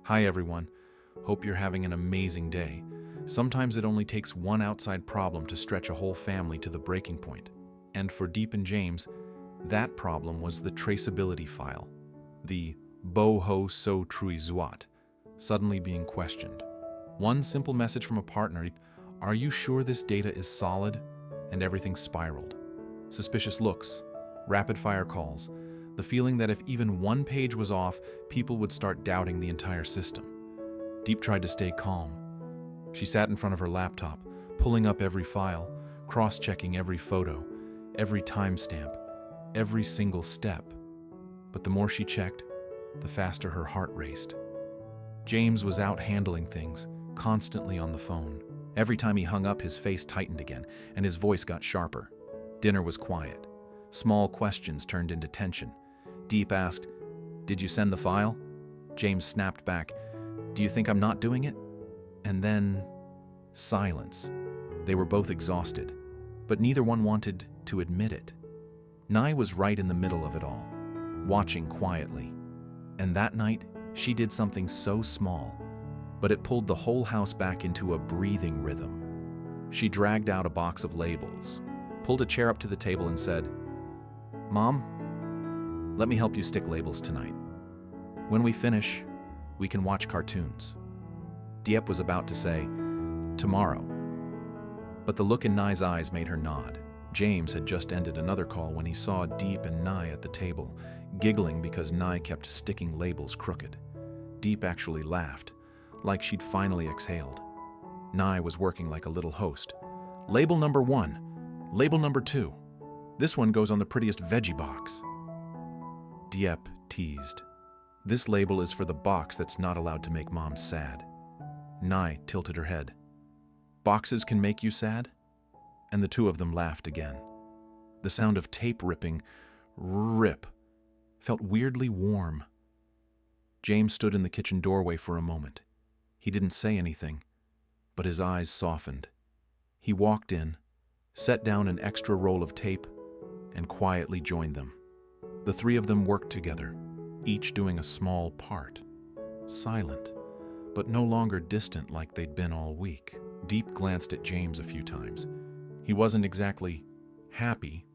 Hi everyone, hope you're having an amazing day. Sometimes it only takes one outside problem to stretch a whole family to the breaking point. And for Diep and James, that problem was the traceability file, the boho so trui zwat, suddenly being questioned. One simple message from a partner, "Are you sure this data is solid?" And everything spiraled. Suspicious looks, rapid-fire calls, the feeling that if even one page was off, people would start doubting the entire system. Diep tried to stay calm. She sat in front of her laptop, pulling up every file, cross-checking every photo, every timestamp, every single step. But the more she checked, the faster her heart raced. James was out handling things, constantly on the phone. Every time he hung up, his face tightened again, and his voice got sharper. Dinner was quiet. Small questions turned into tension. Diep asked, "Did you send the file?" James snapped back, "Do you think I'm not doing it?" And then, silence. They were both exhausted, but neither one wanted to admit it. Ly was right in the middle of it all, watching quietly. And that night, she did something so small, but it pulled the whole house back into a breathing rhythm. She dragged out a box of labels, pulled a chair up to the table and said, "Mom, let me help you stick labels tonight. When we finish, we can watch cartoons." Diep was about to say, "Tomorrow." But the look in Ly's eyes made her nod. James had just ended another call when he saw Diep and Ly at the table, giggling because Ly kept sticking labels crooked. Diep actually laughed, like she'd finally exhaled. Ly was working like a little host. "Label number 1, label number 2. This one goes on the prettiest veggie box." Diep teased, "This label is for the box that's not allowed to make Mom sad." Ly tilted her head. "Boxes can make you sad?" And the two of them laughed again. The sound of tape ripping, rip, felt weirdly warm. James stood in the kitchen doorway for a moment. He didn't say anything, but his eyes softened. He walked in, set down an extra roll of tape, and quietly joined them. The three of them worked together, each doing a small part. Silent, but no longer distant like they'd been all week. Diep glanced at James a few times. He wasn't exactly happy,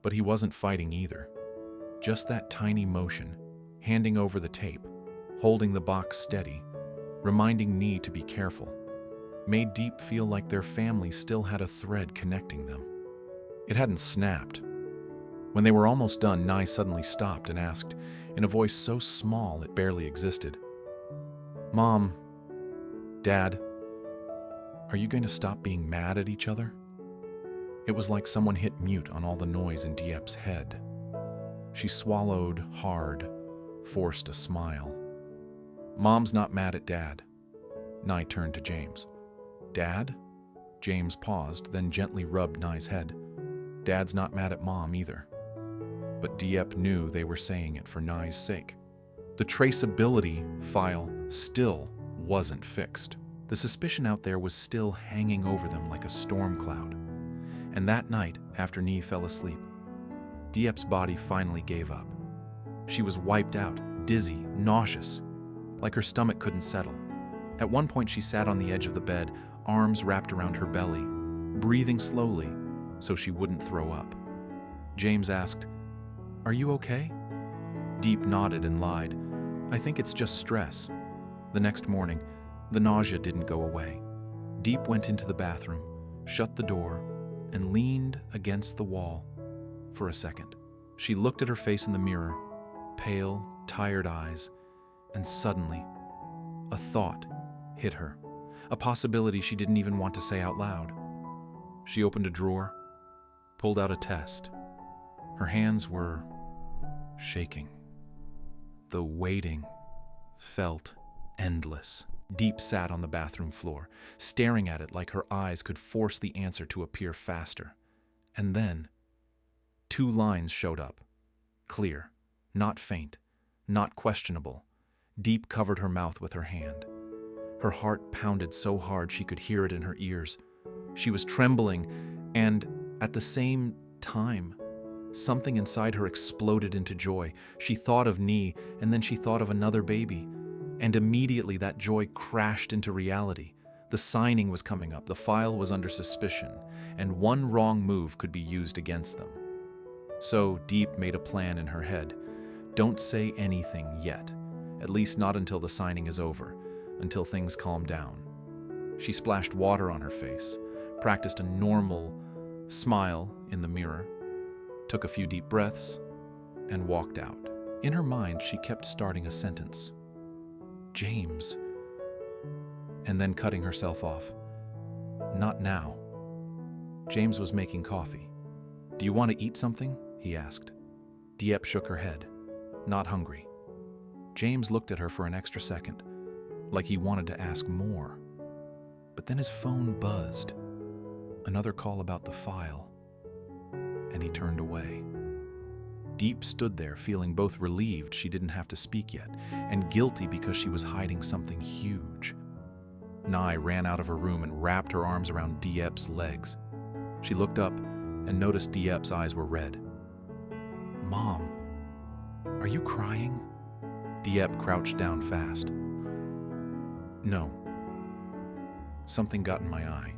but he wasn't fighting either. Just that tiny motion, handing over the tape, holding the box steady, reminding Ly to be careful, made Diep feel like their family still had a thread connecting them. It hadn't snapped. When they were almost done, Ly suddenly stopped and asked, in a voice so small it barely existed, "Mom, Dad, are you going to stop being mad at each other?" It was like someone hit mute on all the noise in Diep's head. She swallowed hard, forced a smile. "Mom's not mad at Dad." Ly turned to James. "Dad?" James paused, then gently rubbed Ly's head. "Dad's not mad at Mom either." But Diep knew they were saying it for Ly's sake. The traceability file still wasn't fixed. The suspicion out there was still hanging over them like a storm cloud. And that night, after Ly fell asleep, Diep's body finally gave up. She was wiped out, dizzy, nauseous, like her stomach couldn't settle. At one point, she sat on the edge of the bed, arms wrapped around her belly, breathing slowly so she wouldn't throw up. James asked, "Are you okay?" Diep nodded and lied, "I think it's just stress." The next morning, the nausea didn't go away. Diep went into the bathroom, shut the door, and leaned against the wall for a second. She looked at her face in the mirror, pale, tired eyes, and suddenly, a thought hit her, a possibility she didn't even want to say out loud. She opened a drawer, pulled out a test. Her hands were shaking. The waiting felt endless. Diep sat on the bathroom floor, staring at it like her eyes could force the answer to appear faster. And then, 2 lines showed up. Clear, not faint, not questionable. Diep covered her mouth with her hand. Her heart pounded so hard she could hear it in her ears. She was trembling, and at the same time, something inside her exploded into joy. She thought of Ly, and then she thought of another baby. And immediately that joy crashed into reality. The signing was coming up, the file was under suspicion, and one wrong move could be used against them. So Diep made a plan in her head. Don't say anything yet, at least not until the signing is over, until things calm down. She splashed water on her face, practiced a normal smile in the mirror, took a few deep breaths, and walked out. In her mind, she kept starting a sentence. James. And then cutting herself off. Not now. James was making coffee. Do you want to eat something? He asked. Diep shook her head. Not hungry. James looked at her for an extra second, like he wanted to ask more. But then his phone buzzed. Another call about the file. And he turned away. Diep stood there, feeling both relieved she didn't have to speak yet, and guilty because she was hiding something huge. Ly ran out of her room and wrapped her arms around Diep's legs. She looked up and noticed Diep's eyes were red. Mom, are you crying? Diep crouched down fast. No. Something got in my eye.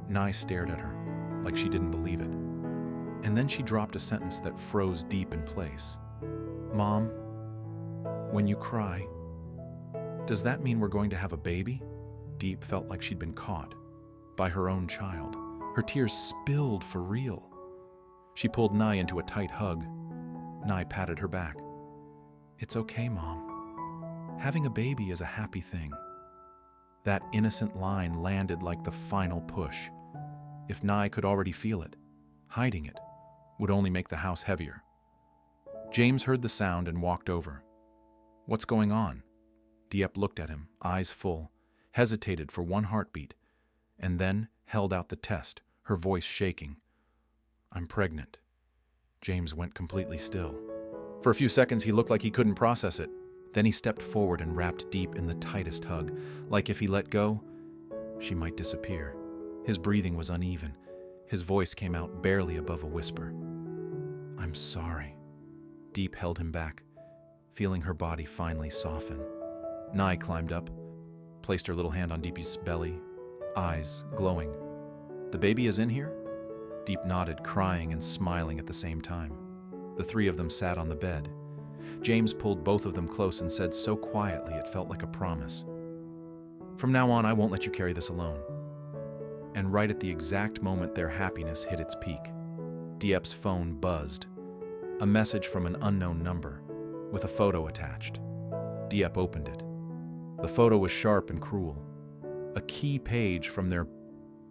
Ly stared at her, like she didn't believe it. And then she dropped a sentence that froze Diep in place. Mom, when you cry, does that mean we're going to have a baby? Diep felt like she'd been caught by her own child. Her tears spilled for real. She pulled Ly into a tight hug. Ly patted her back. It's okay, Mom. Having a baby is a happy thing. That innocent line landed like the final push. If Ly could already feel it, hiding it would only make the house heavier. James heard the sound and walked over. What's going on? Diep looked at him, eyes full, hesitated for one heartbeat, and then held out the test, her voice shaking. I'm pregnant. James went completely still. For a few seconds, he looked like he couldn't process it. Then he stepped forward and wrapped Diep in the tightest hug, like if he let go, she might disappear. His breathing was uneven. His voice came out barely above a whisper. I'm sorry. Diep held him back, feeling her body finally soften. Ly climbed up, placed her little hand on Diep's belly, eyes glowing. The baby is in here? Diep nodded, crying and smiling at the same time. The three of them sat on the bed. James pulled both of them close and said so quietly it felt like a promise. From now on, I won't let you carry this alone. And right at the exact moment their happiness hit its peak, Diep's phone buzzed. A message from an unknown number, with a photo attached. Diep opened it. The photo was sharp and cruel. A key page from their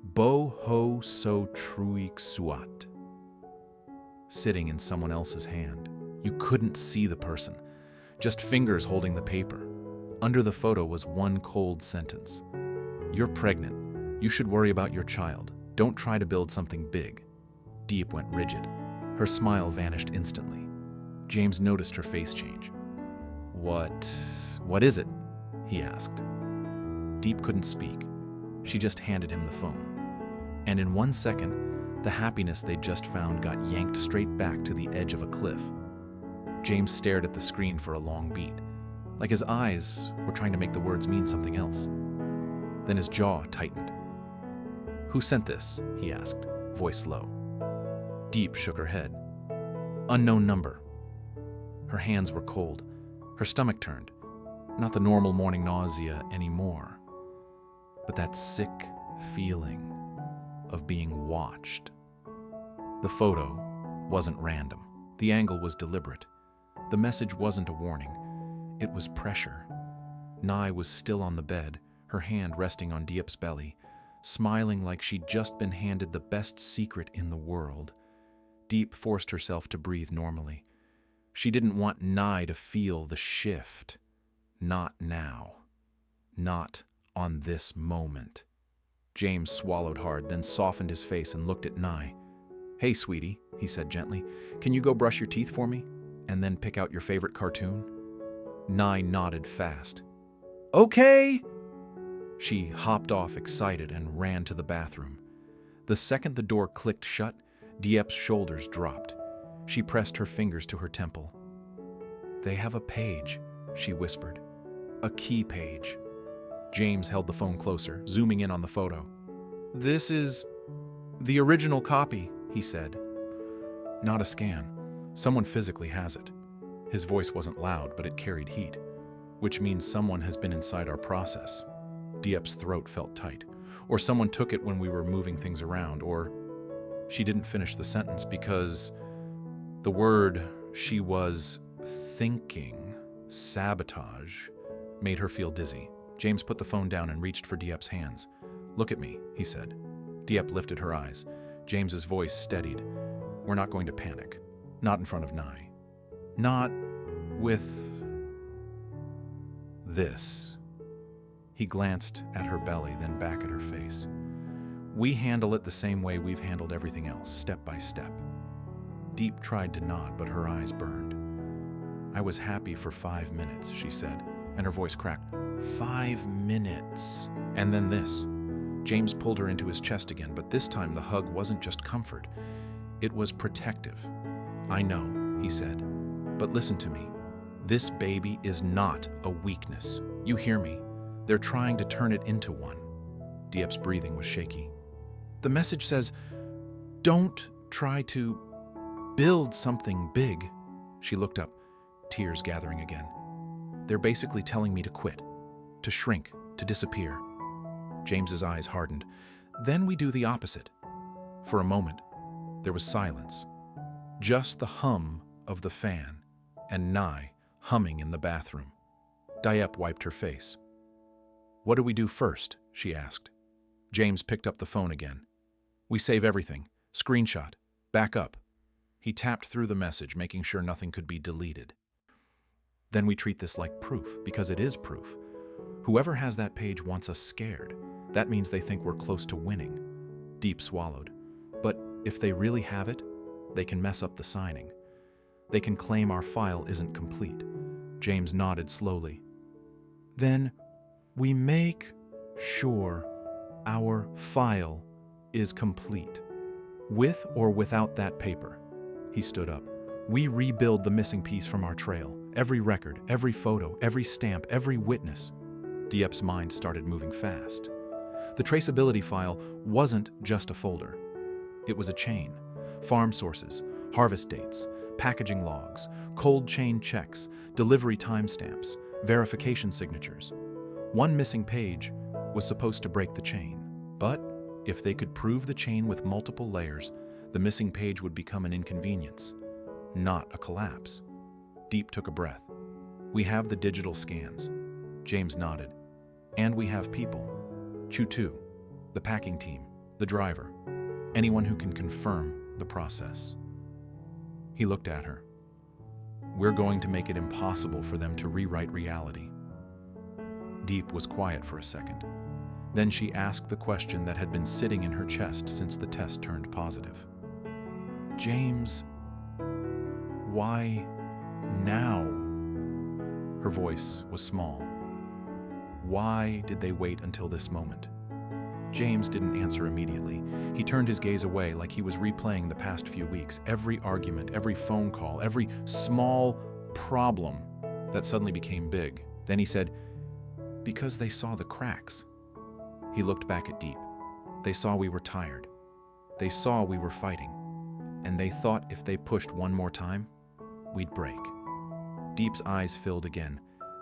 Bo Ho So Truik Suat, sitting in someone else's hand. You couldn't see the person, just fingers holding the paper. Under the photo was one cold sentence. You're pregnant. You should worry about your child. Don't try to build something big. Diep went rigid. Her smile vanished instantly. James noticed her face change. What is it? He asked. Diep couldn't speak. She just handed him the phone. And in 1 second, the happiness they'd just found got yanked straight back to the edge of a cliff. James stared at the screen for a long beat, like his eyes were trying to make the words mean something else. Then his jaw tightened. Who sent this? He asked, voice low. Diep shook her head. Unknown number. Her hands were cold. Her stomach turned. Not the normal morning nausea anymore, but that sick feeling of being watched. The photo wasn't random. The angle was deliberate. The message wasn't a warning. It was pressure. Ly was still on the bed, her hand resting on Diep's belly, smiling like she'd just been handed the best secret in the world. Diep forced herself to breathe normally. She didn't want Ly to feel the shift. Not now. Not on this moment. James swallowed hard, then softened his face and looked at Ly. Hey, sweetie, he said gently, can you go brush your teeth for me? And then pick out your favorite cartoon? Ly nodded fast. Okay! She hopped off excited and ran to the bathroom. The second the door clicked shut, Diep's shoulders dropped. She pressed her fingers to her temple. They have a page, she whispered. a key page. James held the phone closer, zooming in on the photo. "This is the original copy," he said. "Not a scan. Someone physically has it." His voice wasn't loud, but it carried heat, which means someone has been inside our process. Diep's throat felt tight. Or someone took it when we were moving things around, or she didn't finish the sentence because the word she was thinking, sabotage, made her feel dizzy. James put the phone down and reached for Diep's hands. "Look at me," he said. Diep lifted her eyes. James's voice steadied. "We're not going to panic. Not in front of Nye. Not with this." He glanced at her belly, then back at her face. "We handle it the same way we've handled everything else, step by step." Diep tried to nod, but her eyes burned. "I was happy for 5 minutes," she said, and her voice cracked. 5 minutes. And then this. James pulled her into his chest again, but this time the hug wasn't just comfort. It was protective. "I know," he said, "but listen to me. This baby is not a weakness. You hear me? They're trying to turn it into one." Diep's breathing was shaky. "The message says, don't try to build something big." She looked up, tears gathering again. "They're basically telling me to quit, to shrink, to disappear." James's eyes hardened. "Then we do the opposite." For a moment, there was silence. Just the hum of the fan and Nye humming in the bathroom. Diep wiped her face. "What do we do first?" she asked. James picked up the phone again. "We save everything. Screenshot. Back up." He tapped through the message, making sure nothing could be deleted. "Then we treat this like proof, because it is proof. Whoever has that page wants us scared. That means they think we're close to winning." Diep swallowed. "But if they really have it, they can mess up the signing. They can claim our file isn't complete." James nodded slowly. "Then we make sure our file is complete, with or without that paper." He stood up. "We rebuild the missing piece from our trail. Every record, every photo, every stamp, every witness." Diep's mind started moving fast. The traceability file wasn't just a folder. It was a chain. Farm sources, harvest dates, packaging logs, cold chain checks, delivery timestamps, verification signatures. One missing page was supposed to break the chain. But if they could prove the chain with multiple layers, the missing page would become an inconvenience, not a collapse. Diep took a breath. "We have the digital scans." James nodded. "And we have people. Tu, the packing team, the driver, anyone who can confirm the process." He looked at her. "We're going to make it impossible for them to rewrite reality." Diep was quiet for a second. Then she asked the question that had been sitting in her chest since the test turned positive. "James, why now?" Her voice was small. Why did they wait until this moment? James didn't answer immediately. He turned his gaze away like he was replaying the past few weeks, every argument, every phone call, every small problem that suddenly became big. Then he said, "Because they saw the cracks." He looked back at Diep. "They saw we were tired. They saw we were fighting. And they thought if they pushed one more time, we'd break." Diep's eyes filled again,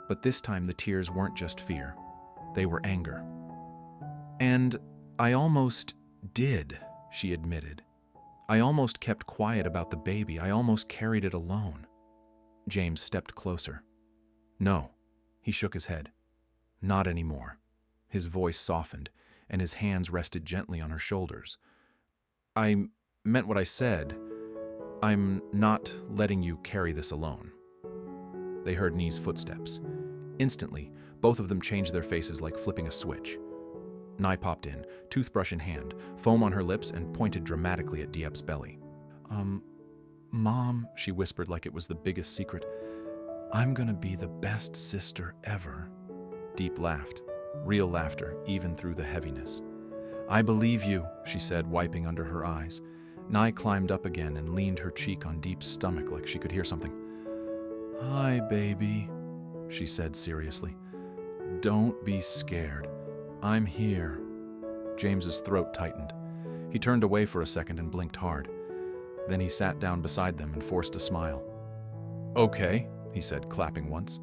but this time the tears weren't just fear. They were anger. "And I almost did," she admitted. "I almost kept quiet about the baby. I almost carried it alone." James stepped closer. "No," he shook his head. "Not anymore." His voice softened, and his hands rested gently on her shoulders. "I meant what I said. I'm not letting you carry this alone." They heard Nye's footsteps. Instantly, both of them changed their faces like flipping a switch. Nye popped in, toothbrush in hand, foam on her lips, and pointed dramatically at Diep's belly. Mom," she whispered like it was the biggest secret, "I'm gonna be the best sister ever." Diep laughed, real laughter, even through the heaviness. "I believe you," she said, wiping under her eyes. Nye climbed up again and leaned her cheek on Diep's stomach like she could hear something. "Hi, baby," she said seriously. Don't be scared. I'm here. James's throat tightened. He turned away for a second and blinked hard. Then he sat down beside them and forced a smile. Okay, he said, clapping once.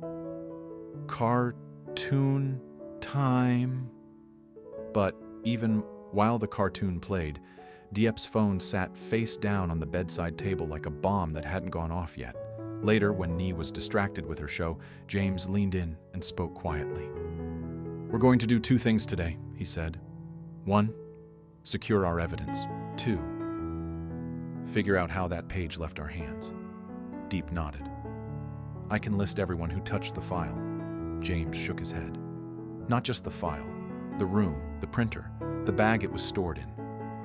Cartoon time. But even while the cartoon played, Diep's phone sat face down on the bedside table like a bomb that hadn't gone off yet. Later, when Ly was distracted with her show, James leaned in and spoke quietly. We're going to do 2 things today, he said. 1, secure our evidence. 2, figure out how that page left our hands. Diep nodded. I can list everyone who touched the file. James shook his head. Not just the file, the room, the printer, the bag it was stored in,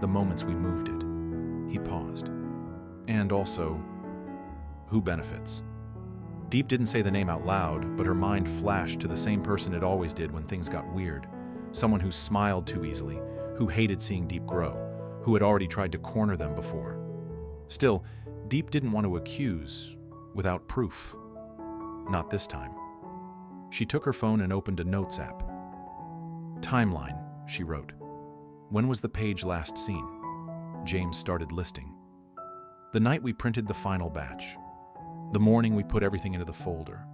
the moments we moved it. He paused. And also, who benefits? Diep didn't say the name out loud, but her mind flashed to the same person it always did when things got weird. Someone who smiled too easily, who hated seeing Diep grow, who had already tried to corner them before. Still, Diep didn't want to accuse without proof. Not this time. She took her phone and opened a notes app. Timeline, she wrote. When was the page last seen? James started listing. The night we printed the final batch. The morning we put everything into the folder.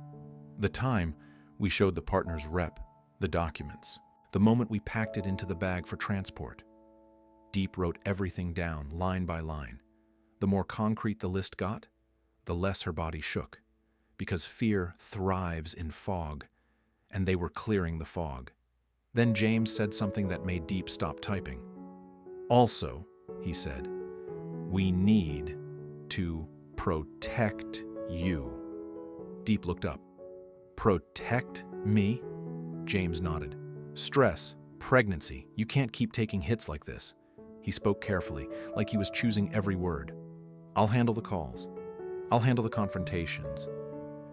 The time we showed the partner's rep, the documents. The moment we packed it into the bag for transport. Diep wrote everything down, line by line. The more concrete the list got, the less her body shook. Because fear thrives in fog, and they were clearing the fog. Then James said something that made Diep stop typing. Also, he said, we need to protect you. Diep looked up. Protect me? James nodded. Stress, pregnancy, you can't keep taking hits like this. He spoke carefully, like he was choosing every word. I'll handle the calls. I'll handle the confrontations.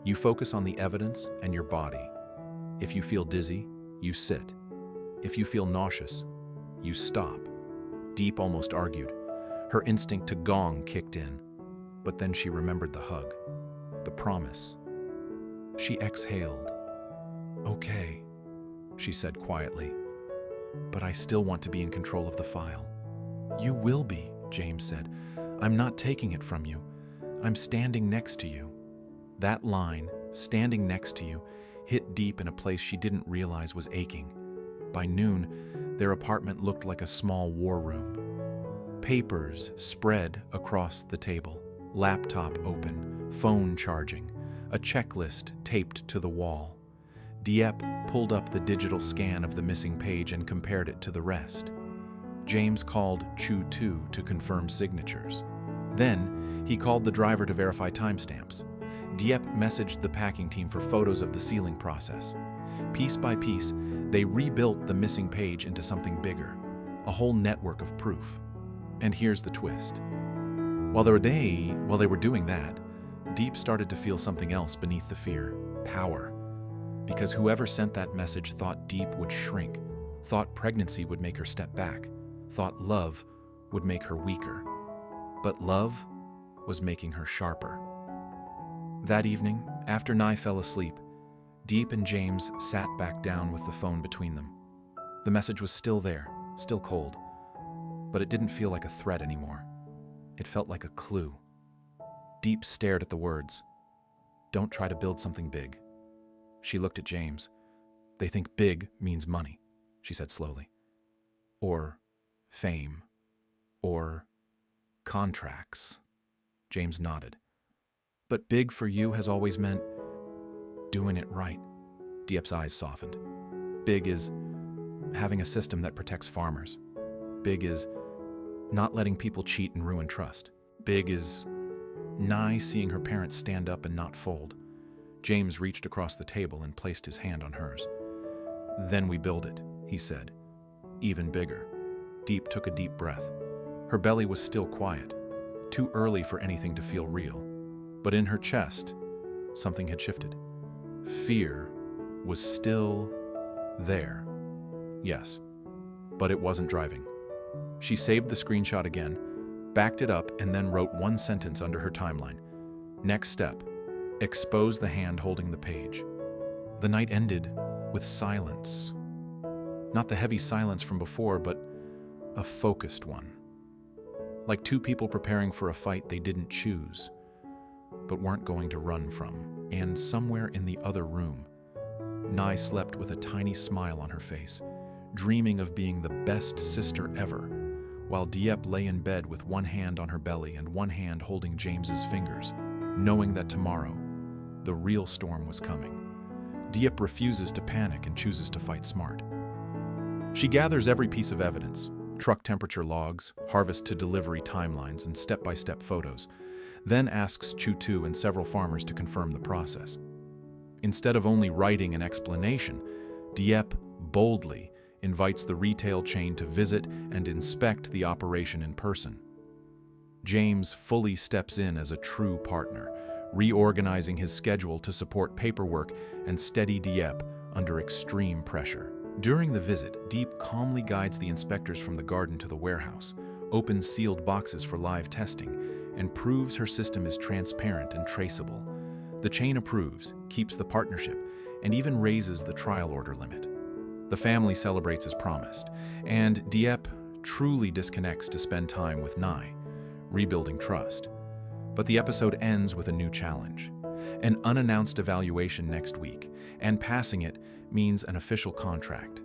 You focus on the evidence and your body. If you feel dizzy, you sit. If you feel nauseous, you stop. Diep almost argued. Her instinct to gong kicked in. But then she remembered the hug, the promise. She exhaled. Okay, she said quietly. But I still want to be in control of the file. You will be, James said. I'm not taking it from you. I'm standing next to you. That line, standing next to you, hit Diep in a place she didn't realize was aching. By noon, their apartment looked like a small war room. Papers spread across the table, laptop open, phone charging, a checklist taped to the wall. Diep pulled up the digital scan of the missing page and compared it to the rest. James called Tu to confirm signatures. Then, he called the driver to verify timestamps. Diep messaged the packing team for photos of the sealing process. Piece by piece, they rebuilt the missing page into something bigger, a whole network of proof. And here's the twist. While they were doing that, Diep started to feel something else beneath the fear, power. Because whoever sent that message thought Diep would shrink, thought pregnancy would make her step back, thought love would make her weaker. But love was making her sharper. That evening, after Ly fell asleep, Diep and James sat back down with the phone between them. The message was still there, still cold, but it didn't feel like a threat anymore. It felt like a clue. Diep stared at the words. Don't try to build something big. She looked at James. They think big means money, she said slowly. Or fame. Or contracts. James nodded. But big for you has always meant doing it right. Diep's eyes softened. Big is having a system that protects farmers. Big is not letting people cheat and ruin trust. Big is Ly seeing her parents stand up and not fold. James reached across the table and placed his hand on hers. Then we build it, he said. Even bigger. Diep took a deep breath. Her belly was still quiet, too early for anything to feel real. But in her chest, something had shifted. Fear was still there. Yes, but it wasn't driving. She saved the screenshot again, backed it up, and then wrote one sentence under her timeline. Next step, expose the hand holding the page. The night ended with silence. Not the heavy silence from before, but a focused one. Like two people preparing for a fight they didn't choose, but weren't going to run from. And somewhere in the other room, Ly slept with a tiny smile on her face, dreaming of being the best sister ever, while Diep lay in bed with one hand on her belly and one hand holding James's fingers, knowing that tomorrow, the real storm was coming. Diep refuses to panic and chooses to fight smart. She gathers every piece of evidence, truck temperature logs, harvest to delivery timelines, and step-by-step photos, then asks Tu and several farmers to confirm the process. Instead of only writing an explanation, Diep boldly invites the retail chain to visit and inspect the operation in person. James fully steps in as a true partner, reorganizing his schedule to support paperwork and steady Diep under extreme pressure. During the visit, Diep calmly guides the inspectors from the garden to the warehouse, opens sealed boxes for live testing, and proves her system is transparent and traceable. The chain approves, keeps the partnership, and even raises the trial order limit. The family celebrates as promised, and Diep truly disconnects to spend time with Ly, rebuilding trust. But the episode ends with a new challenge. An unannounced evaluation next week, and passing it means an official contract.